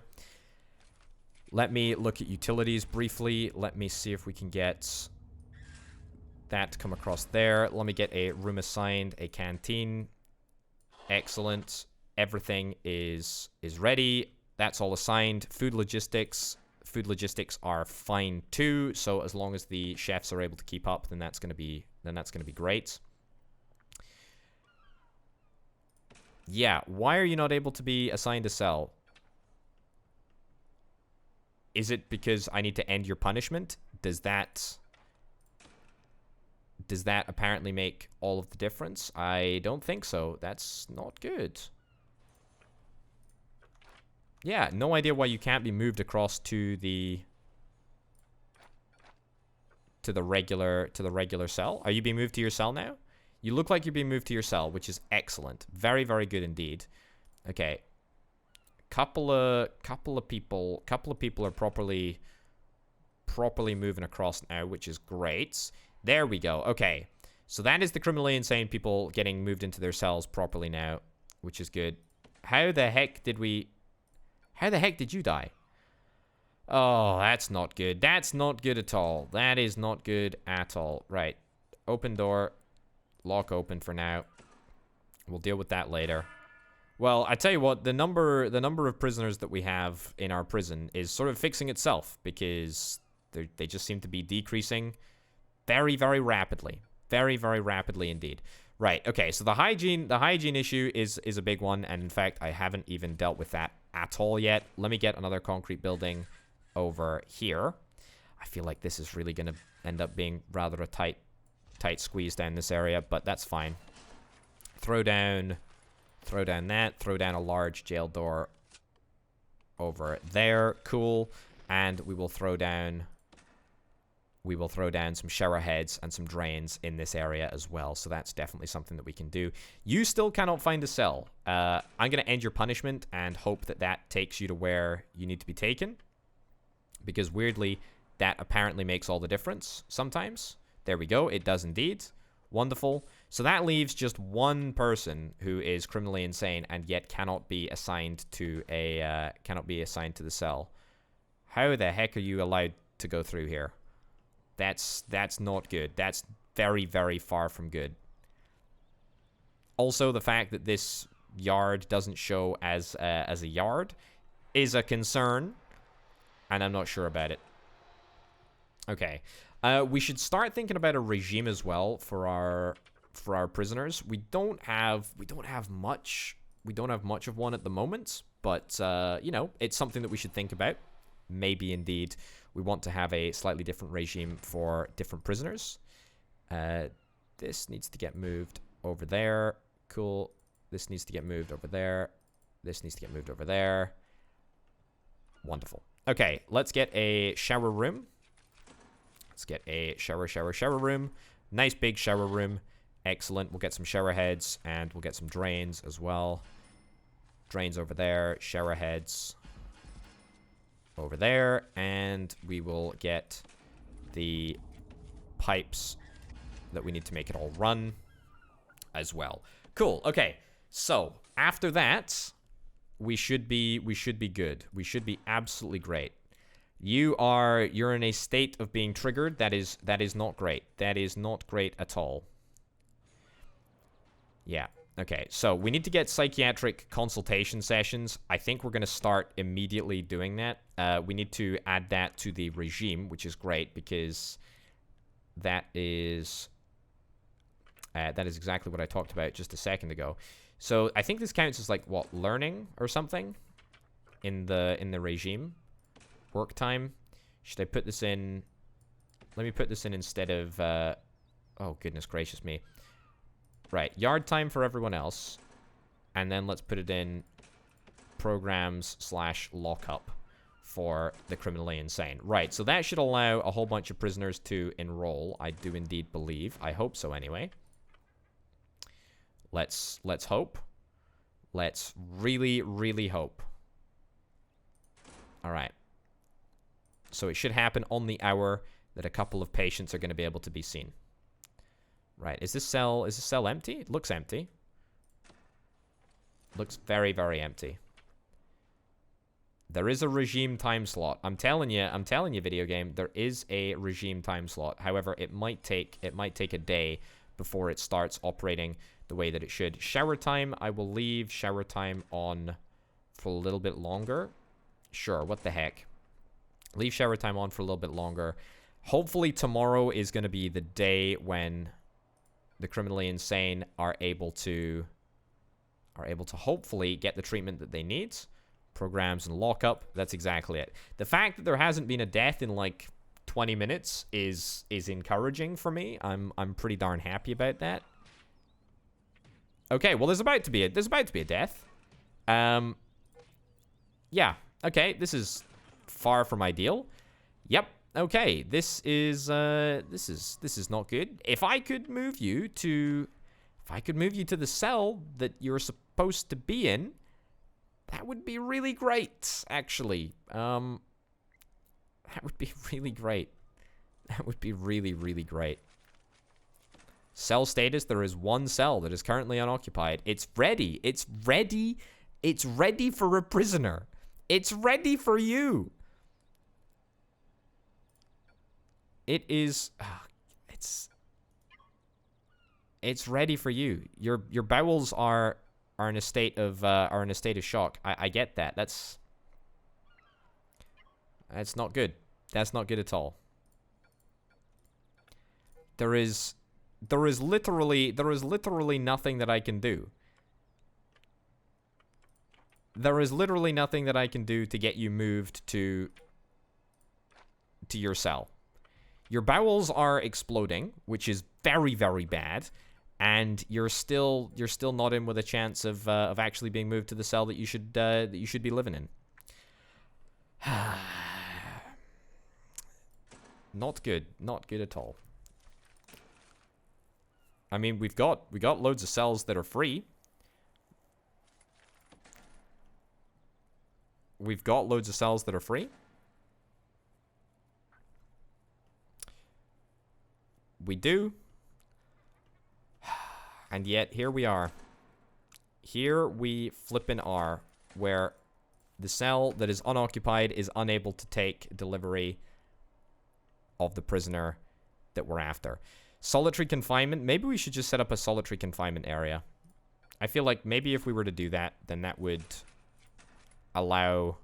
Let me look at utilities briefly. Let me see if we can get that to come across there. Let me get a room assigned, a canteen. Excellent. Everything is ready. That's all assigned. Food logistics are fine too. So as long as the chefs are able to keep up, then that's going to be great. Yeah, why are you not able to be assigned a cell? Is it because I need to end your punishment? Does that apparently make all of the difference? I don't think so. That's not good. Yeah, no idea why you can't be moved across to the regular cell. Are you being moved to your cell now? You look like you're being moved to your cell, which is excellent. Very, very good indeed. Okay. Couple of people are properly moving across now, which is great. There we go. Okay. So that is the criminally insane people getting moved into their cells properly now, which is good. How the heck did you die? Oh, that's not good. That's not good at all. That is not good at all. Right. Open door. Lock open for now. We'll deal with that later. Well, I tell you what, the number of prisoners that we have in our prison is sort of fixing itself because they just seem to be decreasing very, very rapidly. Very, very rapidly indeed. Right, okay, so the hygiene issue is a big one, and in fact, I haven't even dealt with that at all yet. Let me get another concrete building over here. I feel like this is really going to end up being rather a tight squeeze down this area, but that's fine. Throw down that. Throw down a large jail door over there. Cool. And we will throw down some shower heads and some drains in this area as well. So that's definitely something that we can do. You still cannot find a cell. I'm going to end your punishment and hope that takes you to where you need to be taken. Because weirdly, that apparently makes all the difference sometimes. There we go. It does indeed. Wonderful. So that leaves just one person who is criminally insane and yet cannot be assigned to the cell. How the heck are you allowed to go through here? That's not good. That's very, very far from good. Also, the fact that this yard doesn't show as a yard is a concern, and I'm not sure about it. Okay, we should start thinking about a regime as well for our prisoners. We don't have much of one at the moment, but you know, it's something that we should think about. Maybe indeed we want to have a slightly different regime for different prisoners. This needs to get moved over there. Cool. This needs to get moved over there. This needs to get moved over there. Wonderful. Okay, let's get a shower room. Let's get a shower room. Nice big shower room. Excellent. We'll get some shower heads, and we'll get some drains as well. Drains over there. Shower heads over there. And we will get the pipes that we need to make it all run as well. Cool. Okay. So, after that, we should be good. We should be absolutely great. You're in a state of being triggered. That is not great. That is not great at all. Yeah. Okay. So, we need to get psychiatric consultation sessions. I think we're going to start immediately doing that. We need to add that to the regime, which is great because that is exactly what I talked about just a second ago. So I think this counts as like what, learning or something in the regime. Work time. Should I put this in? Let me put this in instead of oh goodness gracious me. Right, yard time for everyone else. And then let's put it in programs/lockup for the criminally insane. Right, so that should allow a whole bunch of prisoners to enroll. I do indeed believe. I hope so anyway. Let's hope. Let's really, really hope. All right. So it should happen on the hour that a couple of patients are going to be able to be seen. Right. Is this cell empty? It looks empty. Looks very, very empty. There is a regime time slot. I'm telling you, video game, there is a regime time slot. However, it might take a day before it starts operating the way that it should. Shower time, I will leave shower time on for a little bit longer. Sure, what the heck. Leave shower time on for a little bit longer. Hopefully tomorrow is going to be the day when the criminally insane are able to hopefully get the treatment that they need. Programs and lockup, that's exactly it. The fact that there hasn't been a death in like 20 minutes is encouraging for me. I'm pretty darn happy about that. Okay, well there's about to be a death. Yeah. Okay, this is far from ideal. Yep. Okay, this is not good. If I could move you to the cell that you're supposed to be in, that would be really great, actually. That would be really great. That would be really, really great. Cell status, there is one cell that is currently unoccupied. It's ready. It's ready. It's ready for a prisoner. It's ready for you. It is... It's ready for you. Your bowels are in a state of shock. I get that. That's not good. That's not good at all. There is literally nothing that I can do. There is literally nothing that I can do to get you moved to your cell. Your bowels are exploding, which is very, very bad, and you're still not in with a chance of actually being moved to the cell that you should be living in. Not good. Not good at all. I mean, we got loads of cells that are free. We've got loads of cells that are free. We do. And yet, here we are. Here we flippin' are, where the cell that is unoccupied is unable to take delivery of the prisoner that we're after. Solitary confinement. Maybe we should just set up a solitary confinement area. I feel like maybe if we were to do that, then that would allow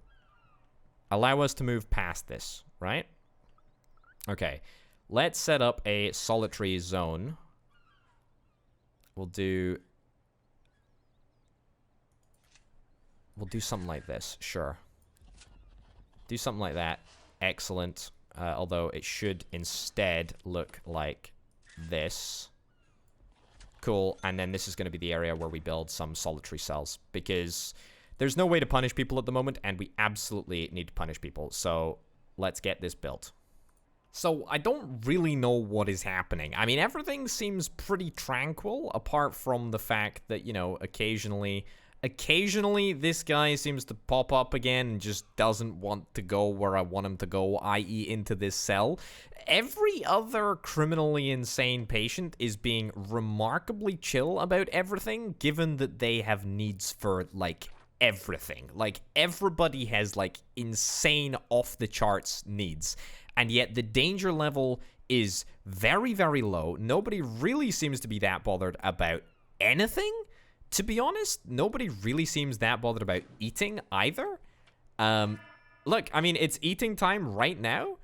us to move past this, right? Okay. Let's set up a solitary zone. We'll do something like this, sure. Do something like that. Excellent. Although it should instead look like this. Cool. And then this is going to be the area where we build some solitary cells, because there's no way to punish people at the moment, and we absolutely need to punish people. So let's get this built. So I don't really know what is happening. I mean, everything seems pretty tranquil, apart from the fact that, you know, occasionally this guy seems to pop up again and just doesn't want to go where I want him to go, i.e. into this cell. Every other criminally insane patient is being remarkably chill about everything, given that they have needs for, like, everything. Like, everybody has, like, insane off-the-charts needs. And yet the danger level is very, very low. Nobody really seems to be that bothered about anything. To be honest, nobody really seems that bothered about eating either. Look, I mean, it's eating time right now.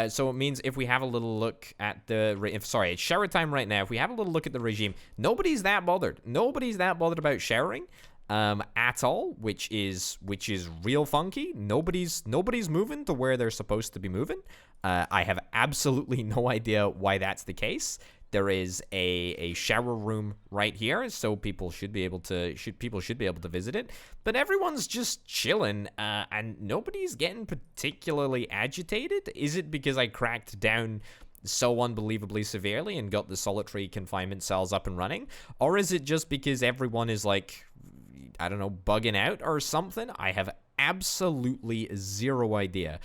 So it means if we have a little look at the... it's shower time right now. If we have a little look at the regime, nobody's that bothered. Nobody's that bothered about showering at all, which is real funky. Nobody's moving to where they're supposed to be moving. I have absolutely no idea why that's the case. There is a shower room right here, so people should be able to visit it. But everyone's just chilling, and nobody's getting particularly agitated. Is it because I cracked down so unbelievably severely and got the solitary confinement cells up and running? Or is it just because everyone is, like, I don't know, bugging out or something? I have absolutely zero idea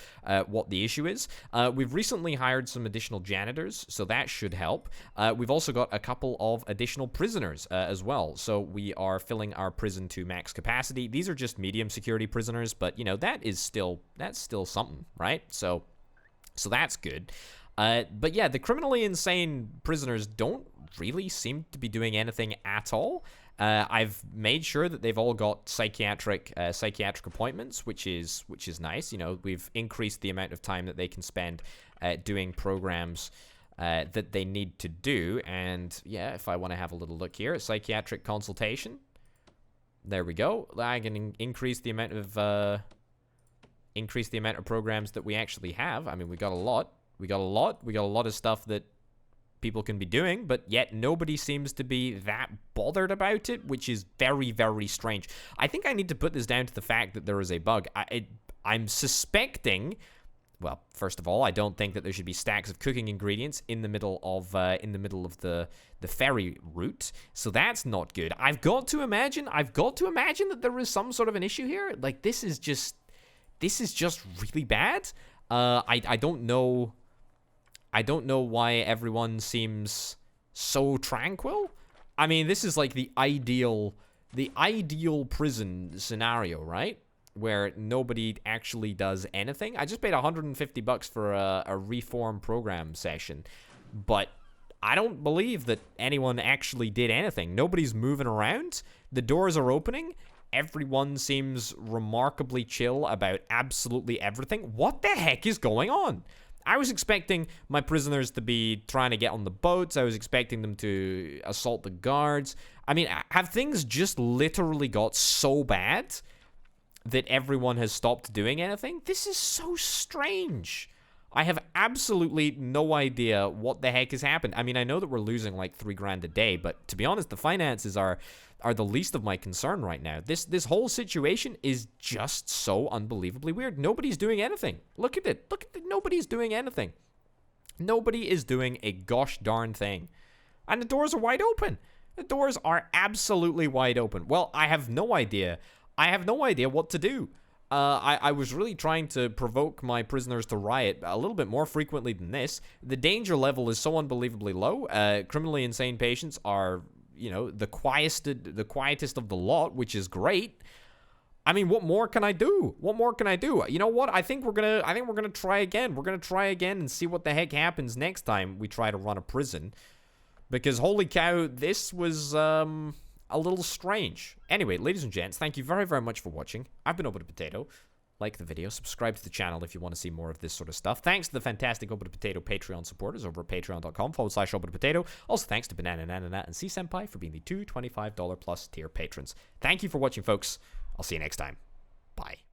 what the issue is. We've recently hired some additional janitors, so that should help. We've also got a couple of additional prisoners as well, so we are filling our prison to max capacity. These are just medium security prisoners, but, you know, that's still something, right? So that's good. But yeah, the criminally insane prisoners don't really seem to be doing anything at all. I've made sure that they've all got psychiatric appointments, which is nice. You know, we've increased the amount of time that they can spend doing programs that they need to do. And yeah, if I want to have a little look here, psychiatric consultation. There we go. I can increase the amount of programs that we actually have. I mean, we got a lot. We got a lot of stuff that people can be doing, but yet nobody seems to be that bothered about it, which is very, very strange. I think I need to put this down to the fact that there is a bug. I'm suspecting... Well, first of all, I don't think that there should be stacks of cooking ingredients in the middle of the ferry route, so that's not good. I've got to imagine that there is some sort of an issue here. Like, this is just really bad. I don't know why everyone seems so tranquil. I mean, this is like the ideal prison scenario, right? Where nobody actually does anything. I just paid $150 for a reform program session, but I don't believe that anyone actually did anything. Nobody's moving around. The doors are opening. Everyone seems remarkably chill about absolutely everything. What the heck is going on? I was expecting my prisoners to be trying to get on the boats. I was expecting them to assault the guards. I mean, have things just literally got so bad that everyone has stopped doing anything? This is so strange. I have absolutely no idea what the heck has happened. I mean, I know that we're losing like $3,000 a day, but to be honest, the finances are the least of my concern right now. This whole situation is just so unbelievably weird. Nobody's doing anything. Look at it. Nobody's doing anything. Nobody is doing a gosh darn thing. And the doors are wide open. The doors are absolutely wide open. Well, I have no idea. I have no idea what to do. I was really trying to provoke my prisoners to riot a little bit more frequently than this. The danger level is so unbelievably low. Criminally insane patients are, you know, the quietest of the lot, which is great. I mean, what more can I do? What more can I do? You know what? I think we're gonna try again. We're gonna try again and see what the heck happens next time we try to run a prison. Because holy cow, this was a little strange. Anyway, ladies and gents, thank you very, very much for watching. I've been Open Potato. Like the video, subscribe to the channel if you want to see more of this sort of stuff. Thanks to the fantastic Open Potato Patreon supporters over at patreon.com/OpenPotato. Also thanks to Banana Nana and C Senpai for being the $2 $25+ plus tier patrons. Thank you for watching, folks. I'll see you next time. Bye.